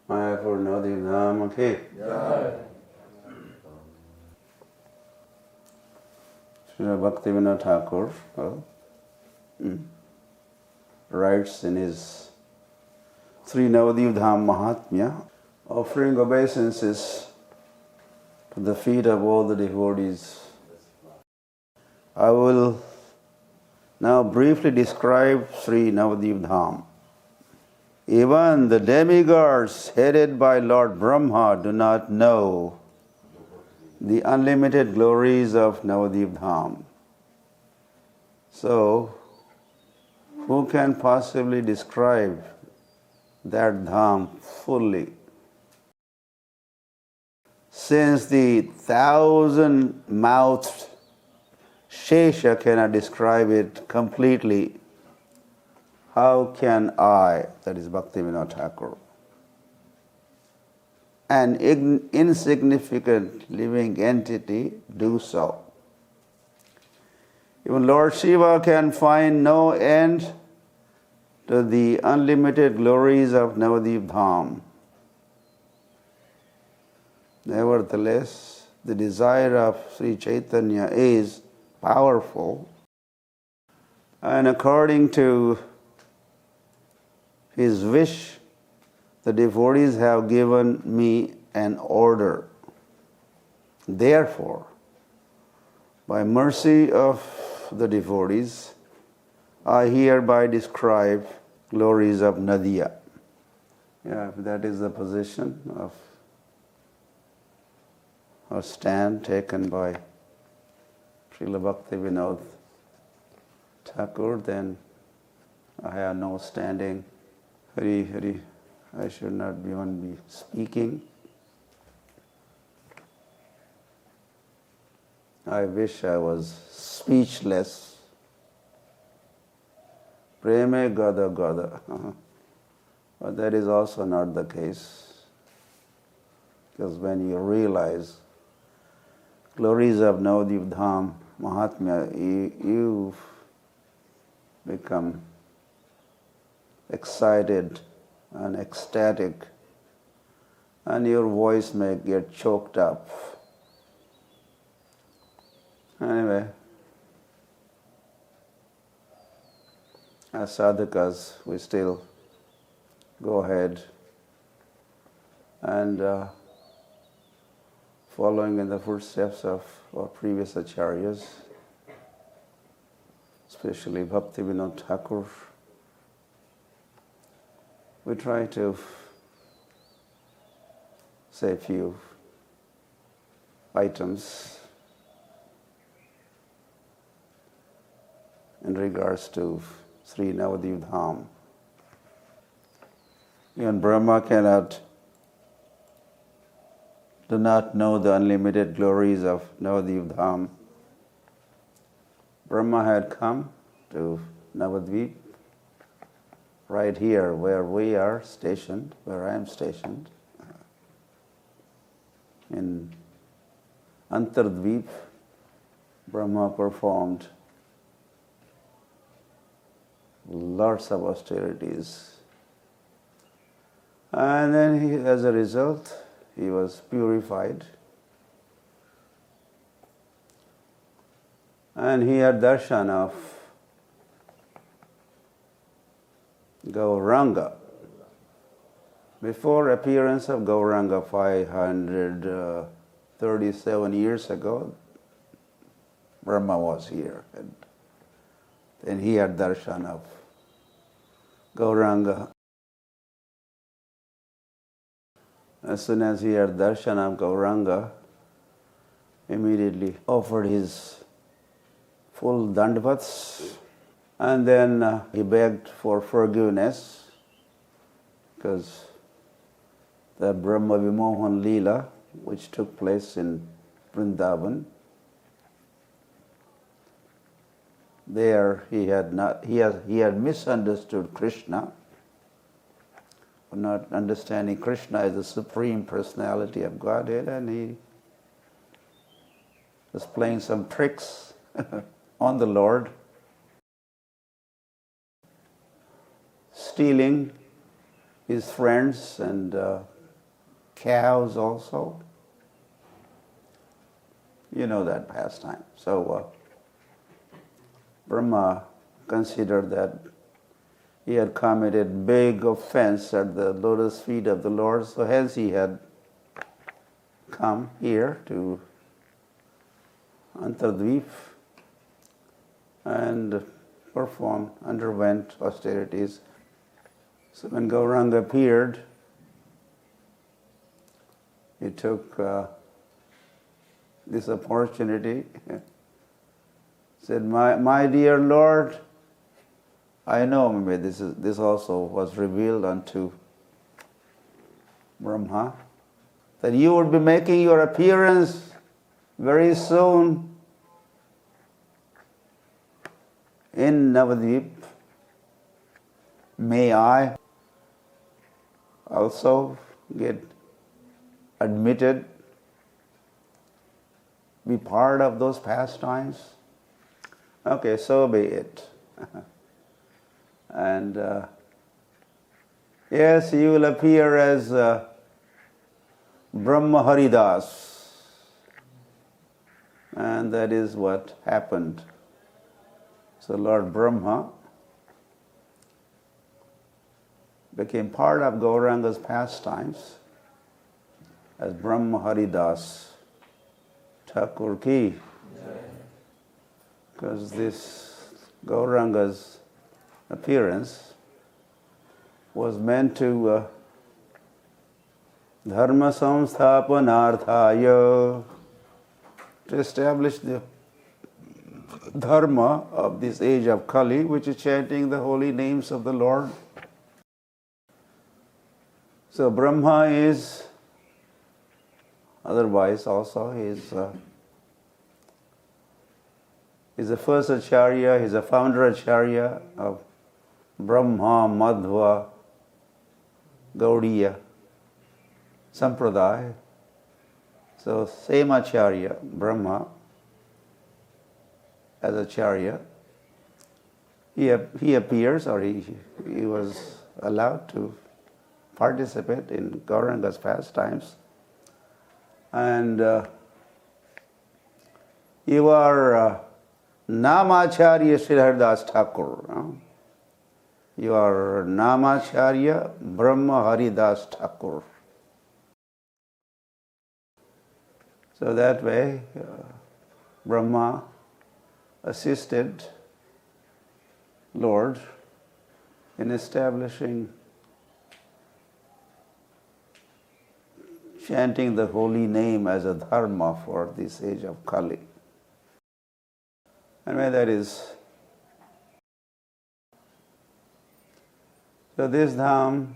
for Navadvipa Dham, okay. Srila Bhaktivinoda Thakur writes in his Sri Navadvipa Dham Mahatmya, offering obeisances to the feet of all the devotees. I will now briefly describe Sri Navadvipa Dham. Even the demigods headed by Lord Brahma do not know the unlimited glories of Navadvipa Dham. So, who can possibly describe that Dham fully? Since the 1,000-mouthed Shesha cannot describe it completely, how can I, that is Bhaktivinoda Thakur, an insignificant living entity, do so? Even Lord Shiva can find no end to the unlimited glories of Navadvipa Dham. Nevertheless, the desire of Sri Chaitanya is powerful, and according to his wish, the devotees have given me an order. Therefore, by mercy of the devotees, I hereby describe glories of Nadia. Yeah, that is the position of or stand taken by Srila Bhaktivinoda Thakur, then I have no standing. Hari, I should not even be speaking. I wish I was speechless. Preme gada gada. But that is also not the case. Because when you realize glories of Navadvipa Dham Mahatmya, you become excited and ecstatic, and your voice may get choked up. Anyway, as sadhakas, we still go ahead and following in the footsteps of our previous acharyas, especially Bhaktivinoda Thakur, we try to say a few items in regards to Sri Navadvipa Dham. Even Brahma do not know the unlimited glories of Navadvipa Dham. Brahma had come to Navadvip, right here where we are stationed, where I am stationed, in Antardvip. Brahma performed lots of austerities. And then as a result, he was purified. And he had darshan of Gauranga. Before appearance of Gauranga 537 years ago, Brahma was here. And then he had darshan of Gauranga. As soon as he had darshan of Gauranga, immediately offered his full dandavats, and then he begged for forgiveness, because the Brahma Vimohan Leela, which took place in Vrindavan, there he had misunderstood Krishna, not understanding Krishna as the Supreme Personality of Godhead, and he was playing some tricks on the Lord, stealing his friends and cows also. You know that pastime. So Brahma considered that he had committed big offense at the lotus feet of the Lord, so hence he had come here to Navadvipa and underwent austerities. So when Gauranga appeared, he took this opportunity, said, my dear Lord, I know maybe this also was revealed unto Brahma, that you would be making your appearance very soon in Navadvipa. May I also get admitted, be part of those pastimes? Okay, so be it. And yes, you will appear as Brahma Haridas. And that is what happened. So Lord Brahma became part of Gauranga's pastimes as Brahma Haridas Thakur ki. Because this Gauranga's appearance was meant to dharma samsthapanarthaya, to establish the dharma of this age of Kali, which is chanting the holy names of the Lord. So Brahma is, otherwise also, he is the first acharya, he is a founder acharya of Brahma, Madhva, Gaudiya Sampradaya. So same acharya, Brahma, as acharya, he appears, or he was allowed to participate in Gauranga's pastimes. And you are Namacharya Sri Haridas Thakur. You are Namacharya Brahma Haridas Thakur. So that way, Brahma assisted Lord in establishing, chanting the holy name as a dharma for this age of Kali. Anyway, that is. So this dham,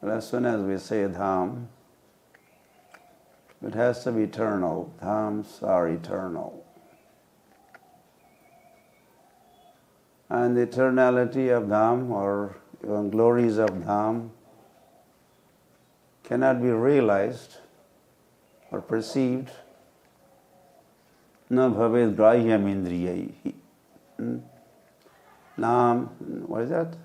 as soon as we say dham, it has to be eternal. Dhams are eternal. And the eternality of dham, or even glories of dham, cannot be realized or perceived. Na bhaved grahyam indriyaihi. Nam, what is that?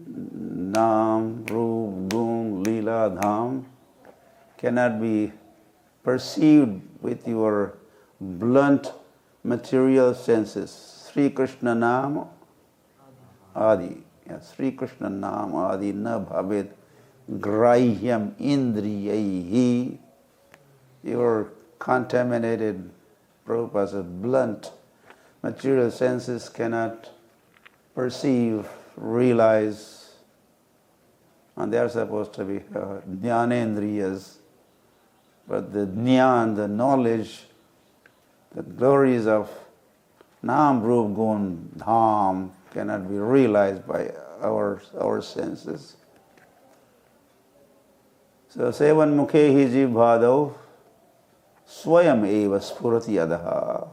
Nam, Roop, Gun, Leela, Dham cannot be perceived with your blunt material senses. Sri Krishna Nam Adi. Yes, Sri Krishna Nam Adi na bhavet grahyam indriyaihi. Your contaminated, Prabhupada said, blunt material senses cannot perceive, realize, and they are supposed to be jnanendriyas. But the jnana, the knowledge, the glories of Nam, Rup, Gun, Dham cannot be realized by our senses. So, Sevan Mukhehi Jibhadav Swayam Eva Spurati Adaha.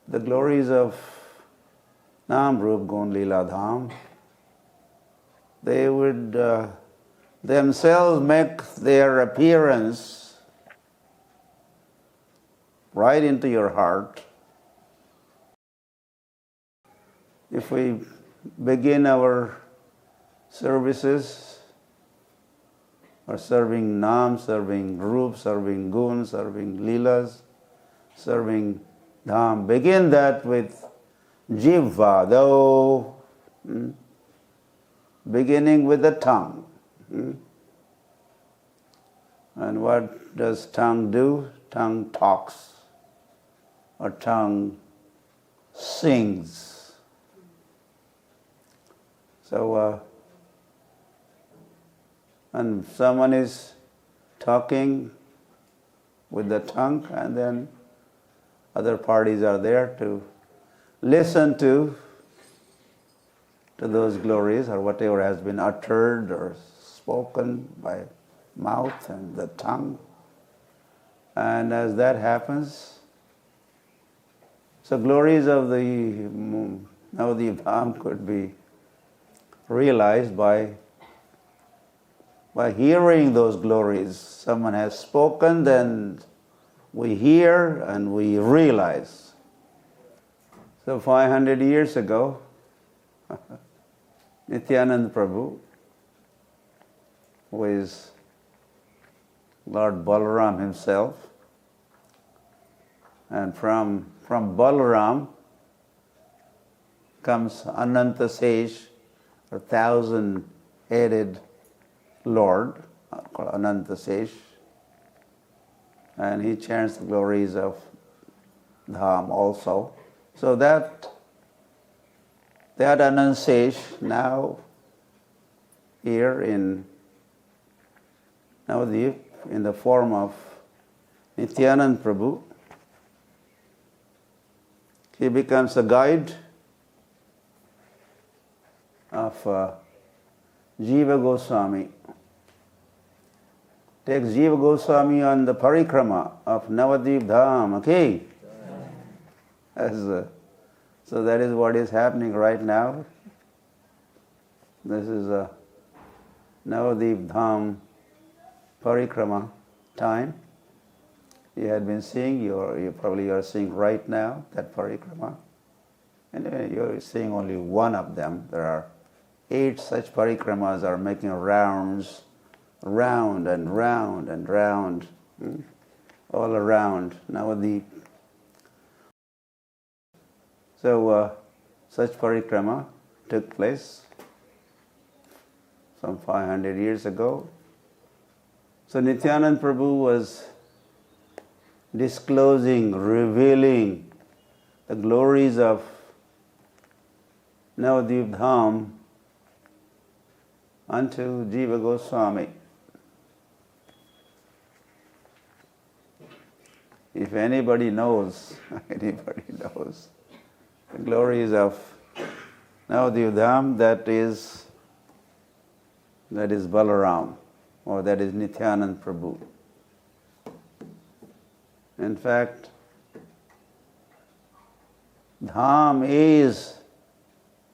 The glories of Nam, Rup, Gun, Leela, Dham, they would themselves make their appearance right into your heart. If we begin our services or serving Nam, serving Rup, serving Gun, serving Leelas, serving Dham, begin that with Jiva, though, beginning with the tongue. And what does tongue do? Tongue talks, or tongue sings. So, and someone is talking with the tongue, and then other parties are there to listen to those glories or whatever has been uttered or spoken by mouth and the tongue. And as that happens, so glories of the Navadvipa Dham could be realized by hearing those glories. Someone has spoken, then we hear and we realize. So 500 years ago, Nityananda Prabhu, who is Lord Balaram himself, and from Balaram comes Ananta Sesh, a 1,000-headed Lord, called Ananta Sesh, and he chants the glories of Dham also. So that Ananta Sesh now here in Navadvipa in the form of Nityananda Prabhu, he becomes a guide of Jiva Goswami. Takes Jiva Goswami on the parikrama of Navadvipa Dham, okay? So that is what is happening right now. This is a Navadvipa Dham parikrama time. You had been seeing, you probably are seeing right now that parikrama. And you're seeing only one of them. There are 8 such parikramas are making rounds, round and round and round, all around Navadvipa. So such parikrama took place some 500 years ago. So Nityananda Prabhu was disclosing, revealing the glories of Navadvipa Dham unto Jiva Goswami. If anybody knows the glories of Navadvipa Dham, that is Balaram, or that is Nityananda Prabhu. In fact, Dham is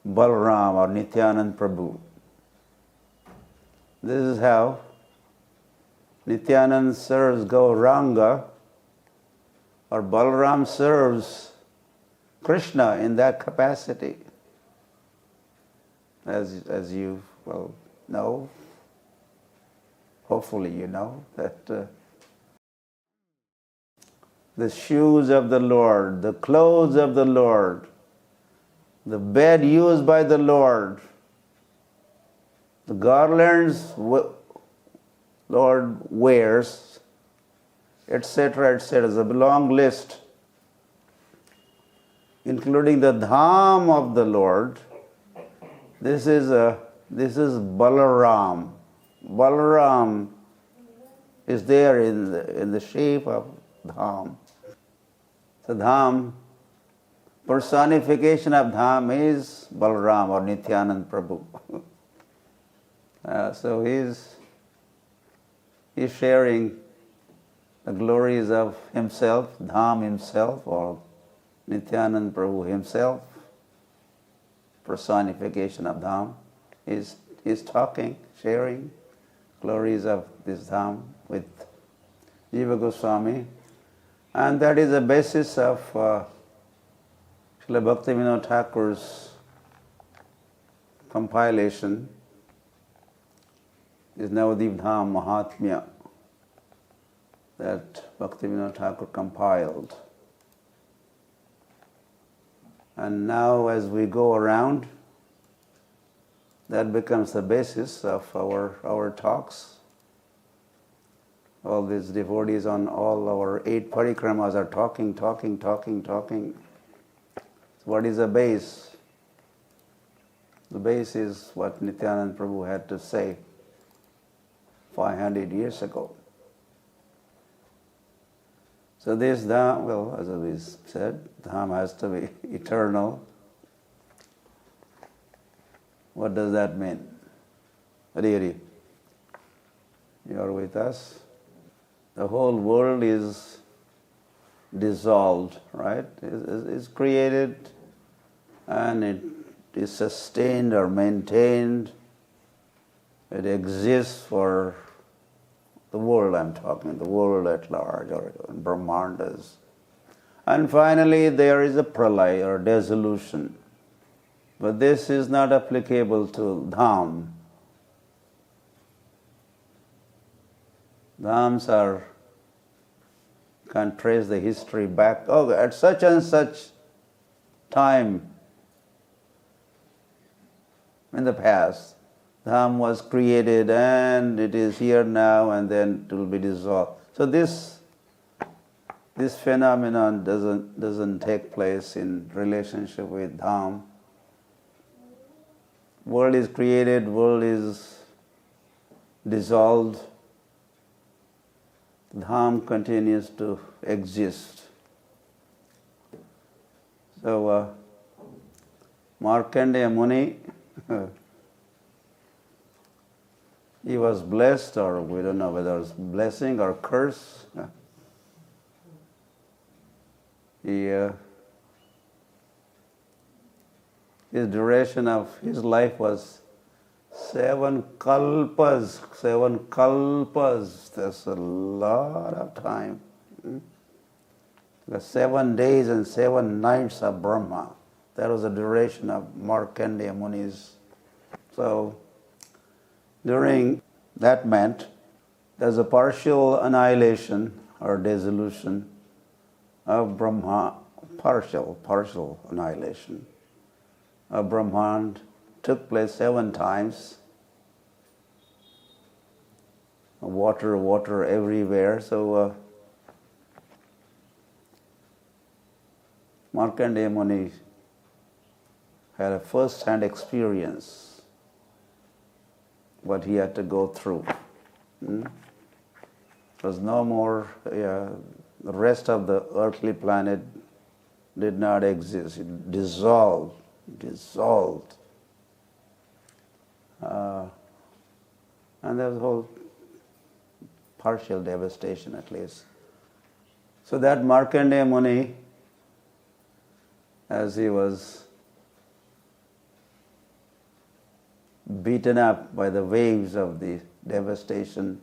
Balaram or Nityananda Prabhu. This is how Nityananda serves Gauranga, or Balaram serves Krishna in that capacity. As you well know, hopefully you know, that the shoes of the Lord, the clothes of the Lord, the bed used by the Lord, the garlands Lord wears, etc., etc. It's a long list, including the Dham of the Lord. This is Balaram. Balaram is there in the shape of Dham. So Dham, personification of Dham is Balaram or Nityananda Prabhu. So he's sharing the glories of himself, Dham himself, or Nityananda Prabhu himself, personification of Dham. He's talking, sharing glories of this Dham with Jiva Goswami. And that is the basis of Srila Bhaktivinoda Thakur's compilation is Navadvipa Dham Mahatmya that Bhaktivinoda Thakur compiled. And now as we go around, that becomes the basis of our talks. All these devotees on all our 8 parikramas are talking. What is the base? The base is what Nityananda Prabhu had to say 500 years ago. So this Dham, well, as we said, Dham has to be eternal. What does that mean? Hari, you are with us? The whole world is dissolved, right? It's created and it is sustained or maintained. It exists for the world I'm talking, the world at large, or Brahmandas. And finally there is a pralay or dissolution. But this is not applicable to Dham. Dhams can trace the history back. Oh, at such and such time in the past, Dham was created and it is here now and then it will be dissolved. So this phenomenon doesn't take place in relationship with Dham. World is created, world is dissolved. Dham continues to exist. So Markandeya Muni, he was blessed, or we don't know whether it's blessing or curse. His duration of his life was 7 kalpas. 7 kalpas. That's a lot of time. The 7 days and 7 nights of Brahma. That was the duration of Markandeya Muni's. So during that meant there's a partial annihilation or dissolution of Brahma, partial annihilation of Brahman took place 7 times. Water everywhere. So Markandeya Muni had a first-hand experience what he had to go through. There was no more, the rest of the earthly planet did not exist. It dissolved. And there was a whole partial devastation at least. So that Markandeya Muni, as he was beaten up by the waves of the devastation,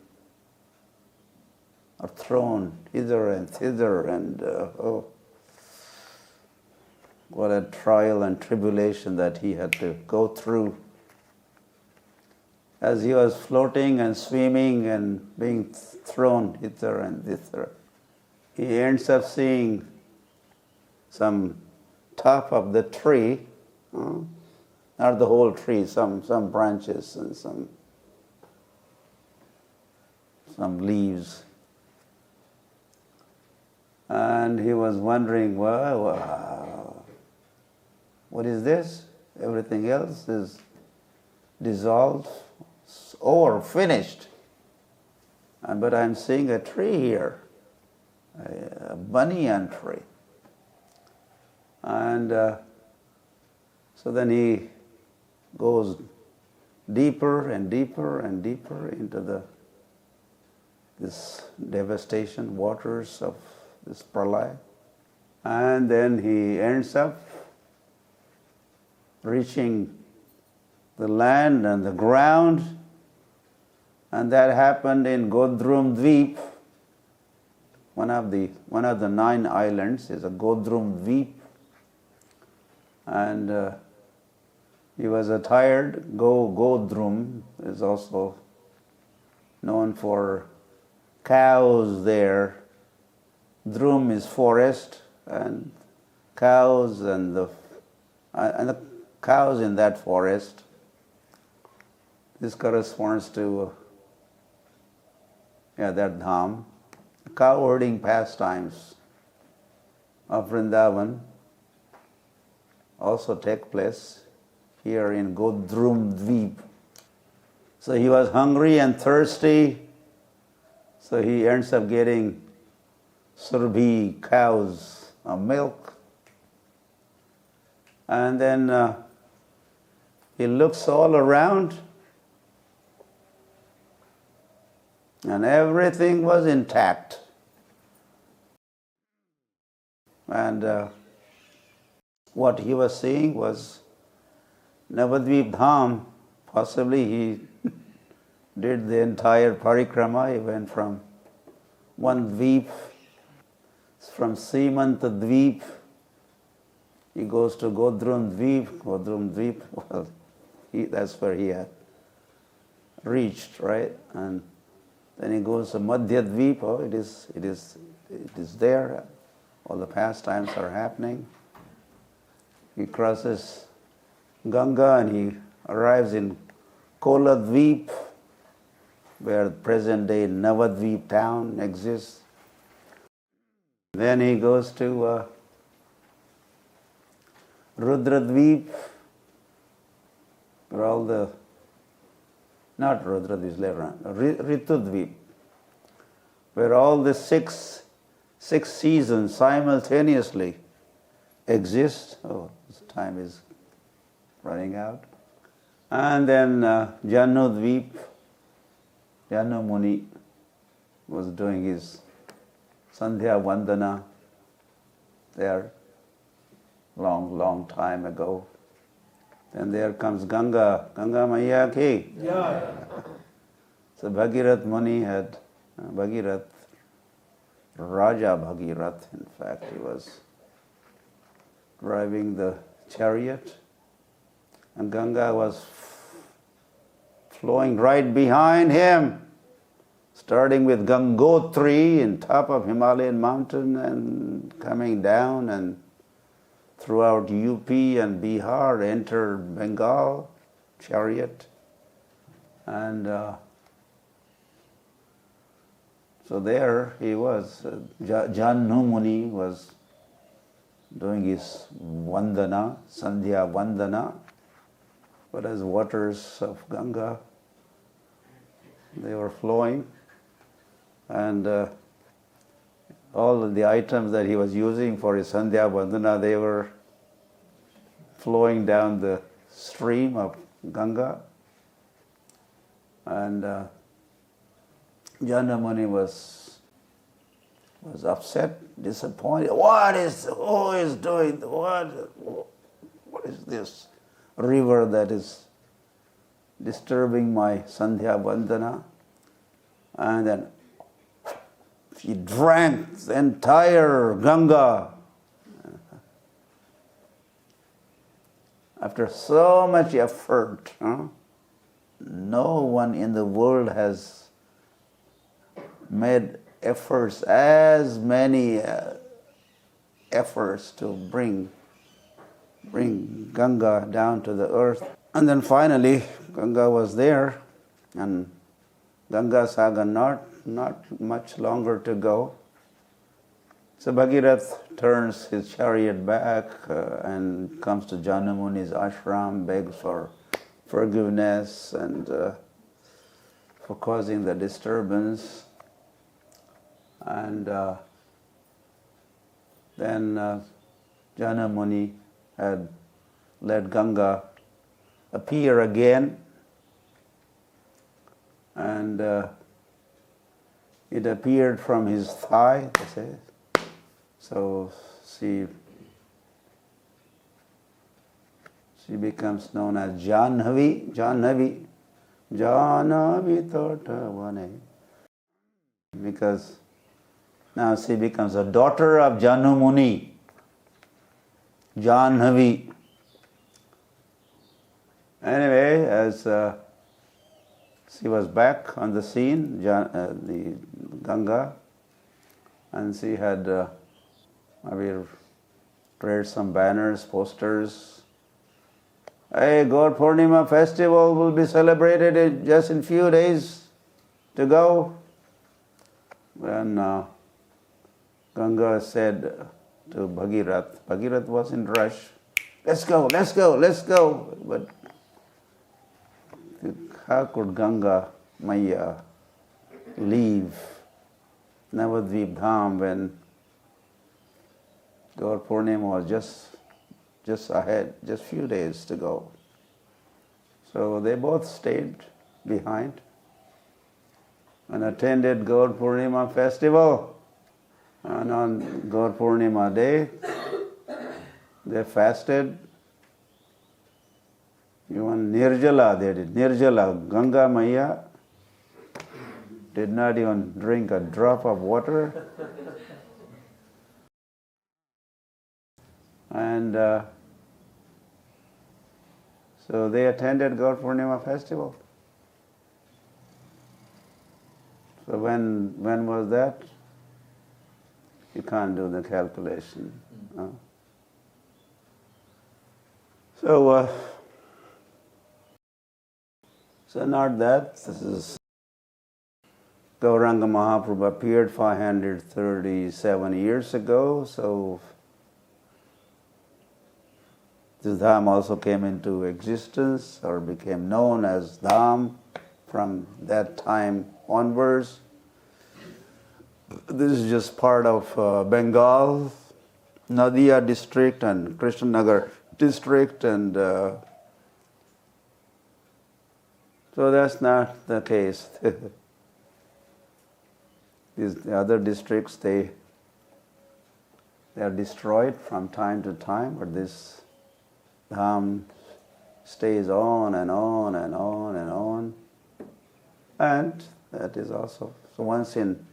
or thrown hither and thither, and what a trial and tribulation that he had to go through. As he was floating and swimming and being thrown hither and thither, he ends up seeing some top of the tree, not the whole tree, some branches and some leaves. And he was wondering, wow, what is this? Everything else is dissolved, it's over, finished. But I'm seeing a tree here, a banyan tree. And so then he goes deeper and deeper and deeper into this devastation waters of this pralaya. And then he ends up reaching the land and the ground, and that happened in Godrum Dvip. One of the 9 islands is a Godrum Dvip, and He was attired, Godrum is also known for cows there. Dhrum is forest, and cows and the cows in that forest. This corresponds to that dham. Cow herding pastimes of Vrindavan also take place here in Dvip. So he was hungry and thirsty, so he ends up getting Surbhi cows of milk. And then he looks all around, and everything was intact. And what he was seeing was Navadvipa Dham. Possibly he did the entire parikrama. He went from one dvip, from Simanta Dvip, he goes to Godrum Dvip. Well, that's where he had reached, right? And then he goes to Madhya Dvip. Oh, it is there. All the pastimes are happening. He crosses Ganga and he arrives in Kola Dvip, where present-day Navadvipa town exists. Then he goes to Rudradvip, where all the, not Rudradvip, later on, Ritudvip, where all the six seasons simultaneously exist. Oh, this time is running out. And then Janudvip, Janu Muni was doing his Sandhya Vandana there long time ago. Then there comes Ganga Maiya ki. Yeah. So Bhagirath Muni had, Raja Bhagirath, in fact, he was driving the chariot, and Ganga was flowing right behind him, starting with Gangotri in top of Himalayan mountain and coming down and throughout UP and Bihar, entered Bengal chariot. And so there he was, Jannu Muni was doing his Vandana, Sandhya Vandana, but as waters of Ganga, they were flowing, and all of the items that he was using for his Sandhya Vandana, they were flowing down the stream of Ganga. And Janamuni was upset, disappointed. Who is doing, what is this river that is disturbing my Sandhya Vandana? And then he drank the entire Ganga. After so much effort, no one in the world has made efforts, as many efforts to bring Ganga down to the earth. And then finally, Ganga was there, and Ganga Saga not much longer to go. So Bhagirath turns his chariot back and comes to Janamuni's ashram, begs for forgiveness and for causing the disturbance. And then Janamuni had let Ganga appear again, and it appeared from his thigh, they say. So she becomes known as Janhavi Totavane, because now she becomes a daughter of Janu Muni, Janhavi. Anyway, as she was back on the scene, the Ganga, and she had maybe read some banners, posters. Hey, Gaur Purnima festival will be celebrated just in few days to go. When Ganga said to Bhagirath was in rush, let's go. But how could Ganga Maya leave Navadvipa Dham when Gaur Purnima was just ahead, just few days to go. So they both stayed behind and attended Gaur Purnima festival. And on Gaur Purnima day, they fasted. Even Nirjala they did. Nirjala, Ganga Maya did not even drink a drop of water. And so they attended Gaur Purnima festival. So when was that? You can't do the calculation. So not that. This is Gauranga Mahaprabhu appeared 537 years ago. So this Dham also came into existence or became known as Dham from that time onwards. This is just part of Bengal, Nadia district and Krishnanagar district, and so that's not the case. The other districts, they are destroyed from time to time, but this Dham stays on and on and on and on. And that is also, so once in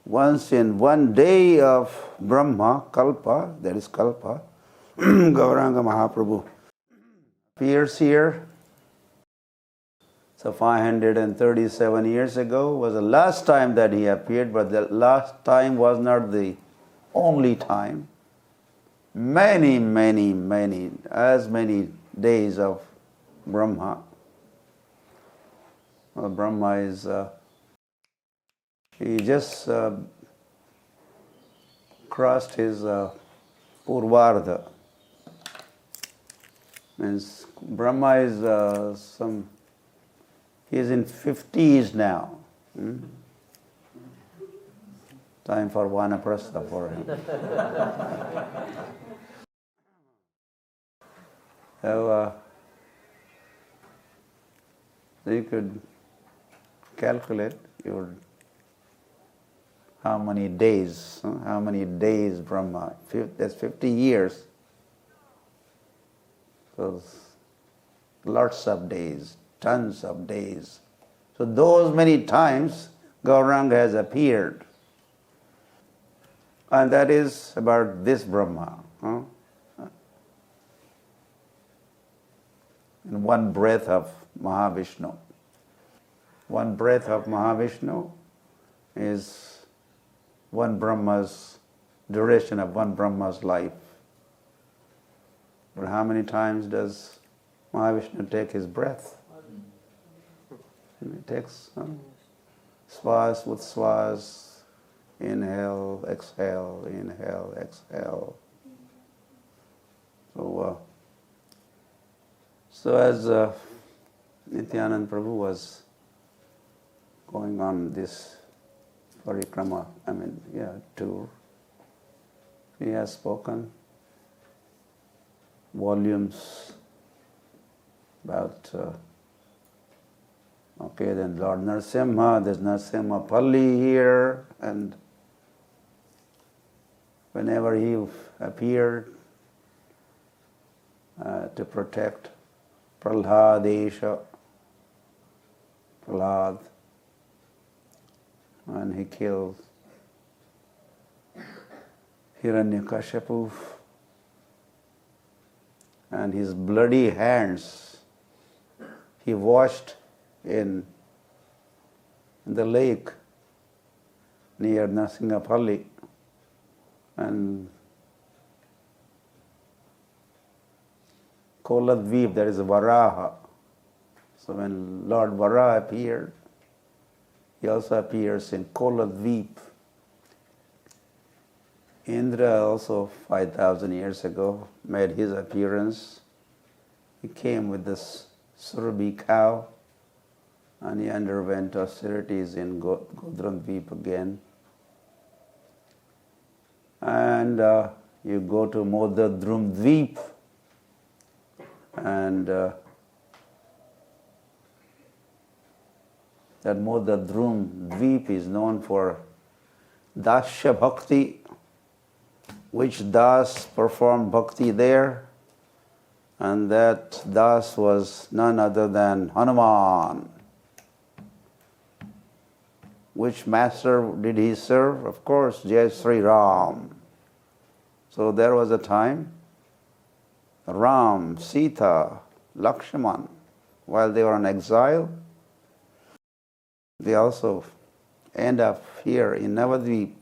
1 day of Brahma, Kalpa, that is Kalpa, Gauranga Mahaprabhu appears here. So 537 years ago was the last time that he appeared, but the last time was not the only time. Many days of Brahma. Well, Brahma is, he just crossed his Purvardha. Means Brahma is he is in 50s now. Time for Vanaprastha for him. So you could calculate how many days Brahma, that's 50 years. So lots of days, tons of days. So those many times Gauranga has appeared. And that is about this Brahma. In one breath of Mahavishnu. One breath of Mahavishnu is one Brahma's duration of one Brahma's life. But how many times does Mahavishnu take his breath? He takes swas with swas, inhale, exhale, inhale, exhale. So as Nityananda Prabhu was going on this parikrama, tour, he has spoken volumes about then Lord Narasimha, there's Narasimha Palli here, and whenever he appeared to protect Prahlad, and he killed Hiranyakashipu, and his bloody hands he washed in the lake near Nasingapalli, and Koladvip, there is a Varaha. So when Lord Varaha appeared, he also appears in Koladvip. Indra also 5,000 years ago made his appearance. He came with this Surabhi cow, and he underwent austerities in Godramdvip again. And you go to Modadrumdvip, and that Modadrumdvip is known for Dasya Bhakti, which Das performed bhakti there, and that Das was none other than Hanuman. Which master did he serve? Of course, Jai Sri Ram. So there was a time, Ram, Sita, Lakshman, while they were in exile, they also end up here in Navadvipa,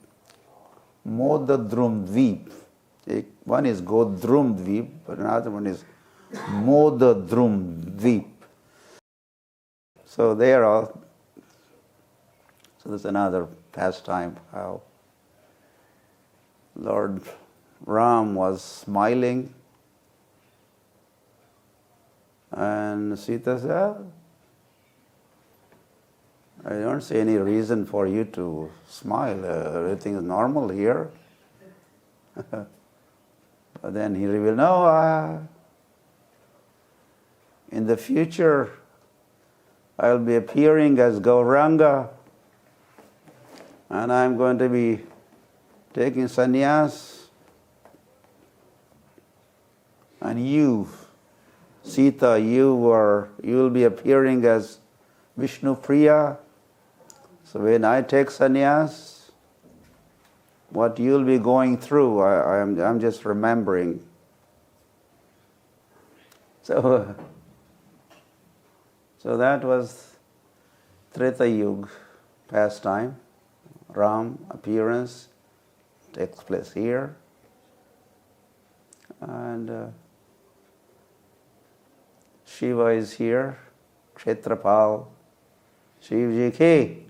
Modadrumdvip. One is Godrumdvip, but another one is Modadrumdvip. So they are all. So there's another pastime how Lord Ram was smiling, and Sita said, I don't see any reason for you to smile. Everything is normal here. But then he revealed, no, in the future I'll be appearing as Gauranga, and I'm going to be taking sannyas. And you, Sita, you will be appearing as Vishnu Priya. So when I take sannyas, what you'll be going through, I'm just remembering. So that was Treta Yuga pastime. Ram appearance takes place here, and Shiva is here, Kshetrapal, Shivji ki,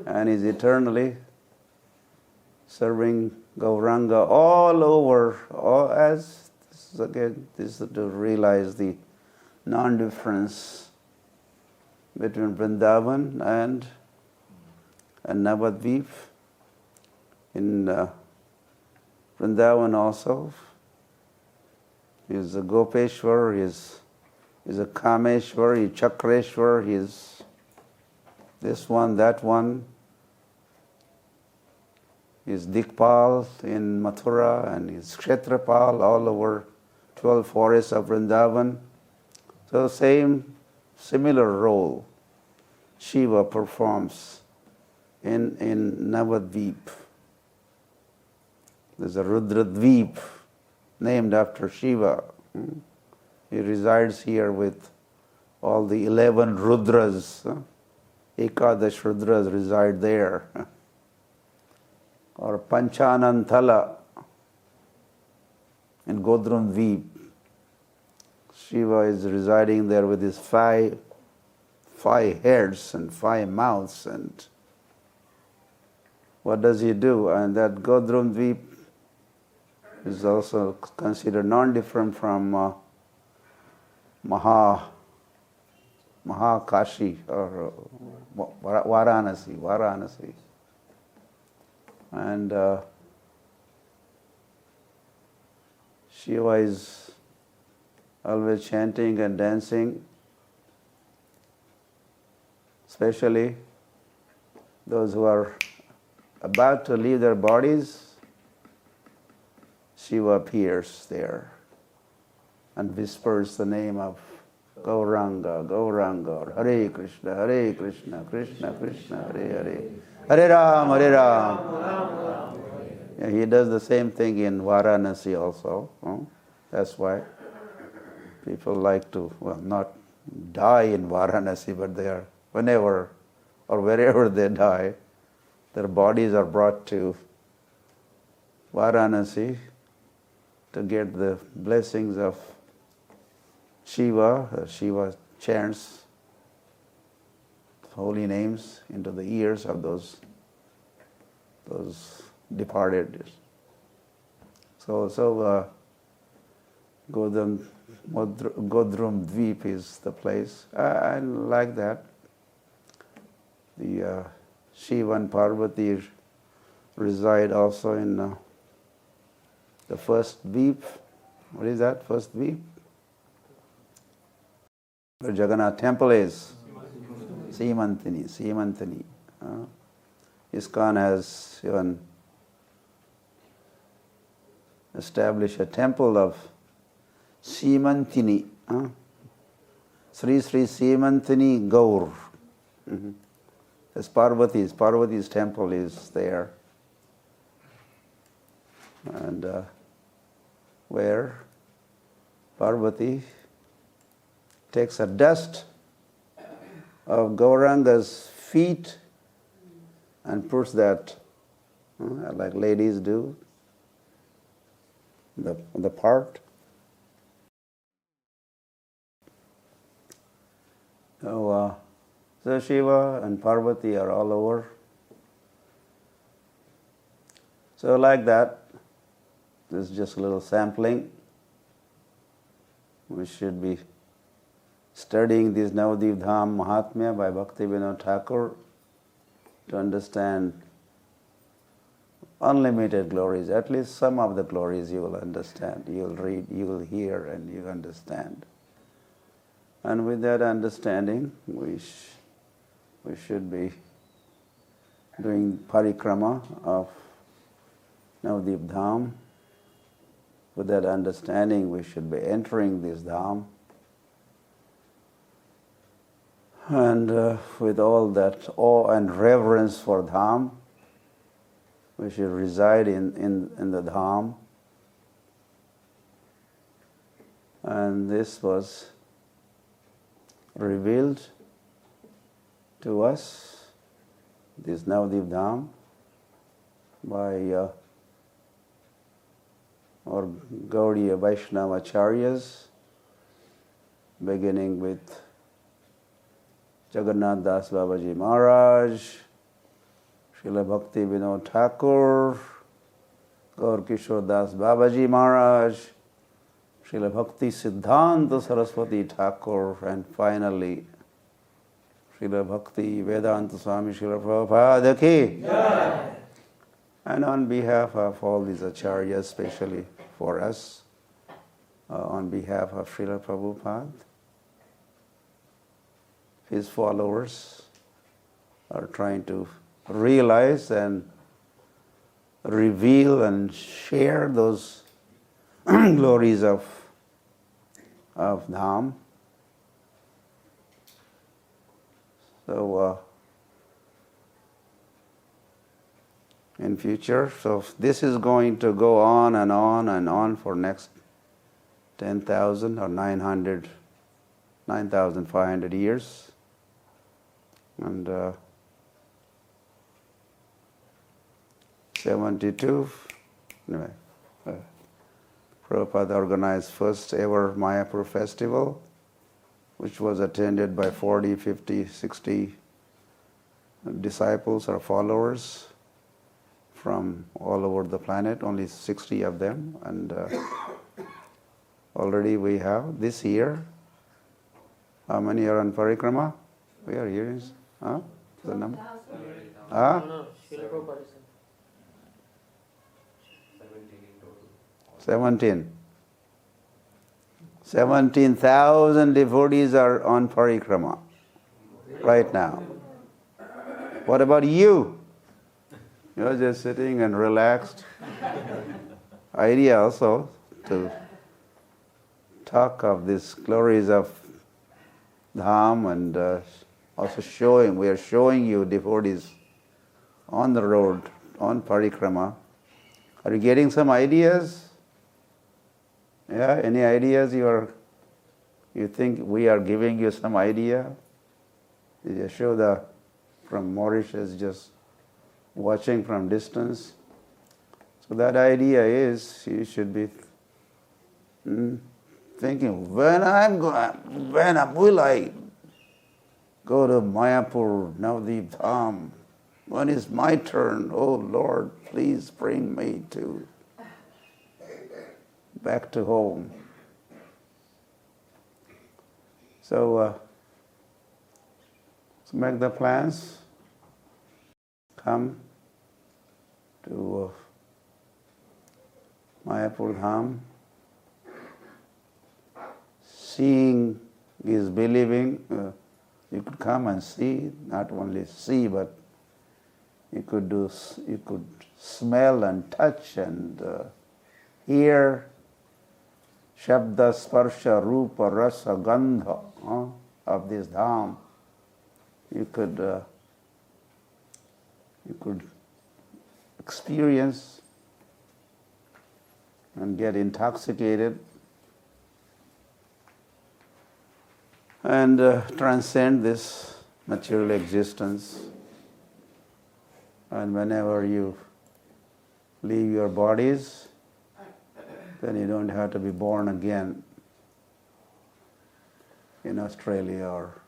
and is eternally serving Gauranga all over, this is to realize the non-difference between Vrindavan and Navadvipa. In Vrindavan also, he is a Gopeshwar, he is a Kameshwar, he is Chakreshwar, he is this one, that one. He is Dikpal in Mathura, and he is Kshetrapal all over 12 forests of Vrindavan. So similar role Shiva performs in Navadvipa. There's a Rudradvip named after Shiva. He resides here with all the 11 Rudras. Ekadash Rudras reside there. Or Panchanantala in Godrumdvip. Shiva is residing there with his five heads and 5 mouths, and what does he do? And that Godrumdvip is also considered non-different from Mahakashi or Varanasi. And Shiva is always chanting and dancing, especially those who are about to leave their bodies. Shiva appears there and whispers the name of Gauranga, Gauranga, Hare Krishna, Krishna Krishna, Hare Hare, Hare Ram, Hare Ram. He does the same thing in Varanasi also. That's why. People like to, well, not die in Varanasi, but they are, whenever or wherever they die, their bodies are brought to Varanasi to get the blessings of Shiva. Shiva chants holy names into the ears of those departed. So Godrum Dvip is the place. I like that. The Shiva and Parvati reside also in the first Dvip. What is that, first Dvip? Where Jagannath temple is. Simantini. ISKCON has even established a temple of Simantini. Sri Simantini Gaur. There's Parvati's temple is there. And where Parvati takes a dust of Gauranga's feet and puts that, like ladies do, the part. So Shiva and Parvati are all over. So like that, this is just a little sampling. We should be studying this Navadvipa Dham Mahatmya by Bhakti Vinod Thakur to understand unlimited glories. At least some of the glories you will understand. You will read, you will hear, and you understand. And with that understanding, we should be doing parikrama of Navadvipa Dham. With that understanding, we should be entering this Dham. And with all that awe and reverence for Dham, we should reside in the Dham. And this was revealed to us, this Navadvipa Dham, by our Gaudiya Vaishnava Acharyas, beginning with Jagannath Das Babaji Maharaj, Srila Bhakti Vinod Thakur, Gaur Kishore Das Babaji Maharaj, Srila Bhakti Siddhanta Saraswati Thakur, and finally Srila Bhakti Vedanta Swami Srila Prabhupada Ki. Yeah. And on behalf of all these acharyas, especially for us, on behalf of Srila Prabhupada, his followers are trying to realize and reveal and share those glories of Dham. So in future, so this is going to go on and on and on for next 10,000 or 9,500 years. And 72, anyway, Prabhupada organized first ever Mayapur festival, which was attended by 40, 50, 60 disciples or followers from all over the planet, only 60 of them. And already we have, this year, how many are on parikrama? We are hearing, the number? No, 17. 17,000 devotees are on parikrama right now. What about you? You're just sitting and relaxed. Idea also to talk of these glories of Dham, and also we are showing you devotees on the road, on parikrama. Are you getting some ideas? Yeah, any ideas you are You think we are giving you some idea? Yashoda from Mauritius just watching from distance. So that idea is you should be thinking, when will I go to Mayapur, Navadvipa Dham? When is my turn? Oh Lord, please bring me back to home. So make the plans. Come to Mayapur Dham. Seeing is believing. You could come and see, not only see, but you could smell and touch and hear Shabda, Sparsha, Rupa, Rasa, Gandha of this Dham. You could experience and get intoxicated and transcend this material existence. And whenever you leave your bodies, then you don't have to be born again in Australia or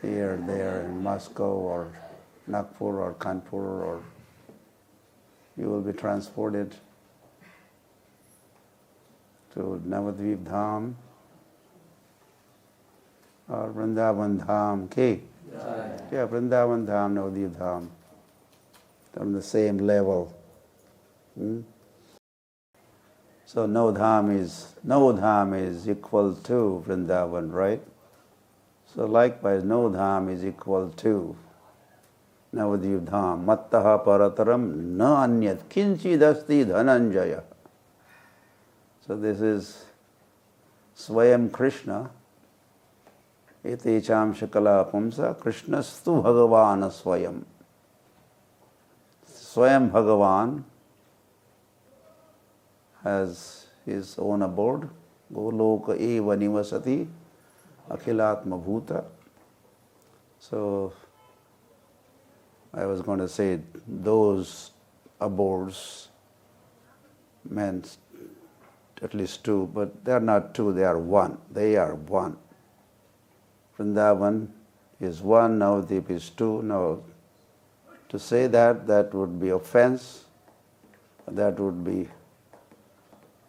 here, there, in Moscow or Nagpur or Kanpur, or you will be transported to Navadvipa Dham or Vrindavan Dham. Okay? Yeah, Vrindavan Dham, Navadvipa Dham. They're on the same level. So no dham is equal to Vrindavan, right? So likewise, no dham is equal to Navadvipa Dham. Mattaha parataram na anyat kinchidasti dhananjaya. So this is Swayam Krishna. Iti cham shakala pumsa Krishnastu Bhagavana Swayam. Swayam Bhagavan has his own abode. Goloka eva nivasati akhilatma bhuta. So I was going to say those abodes meant at least two, but they are not two, they are one. They are one. Vrindavan is one, Navadvipa is two. Now, to say that would be offense, that would be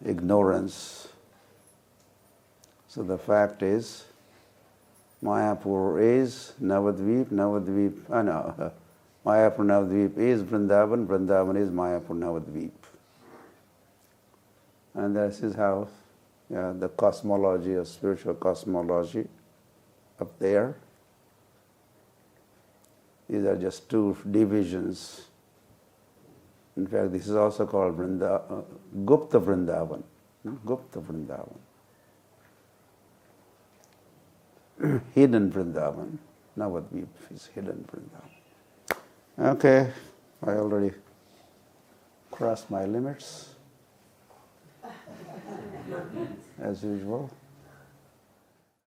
ignorance. So the fact is, Mayapur is Navadvipa, Mayapur Navadvipa is Vrindavan, Vrindavan is Mayapur Navadvipa. And this is how the cosmology of spiritual cosmology up there. These are just two divisions. In fact, this is also called Gupta Vrindavan. Gupta Vrindavan. Hidden Vrindavan. Navadvipa is hidden Vrindavan. Okay, I already crossed my limits, as usual.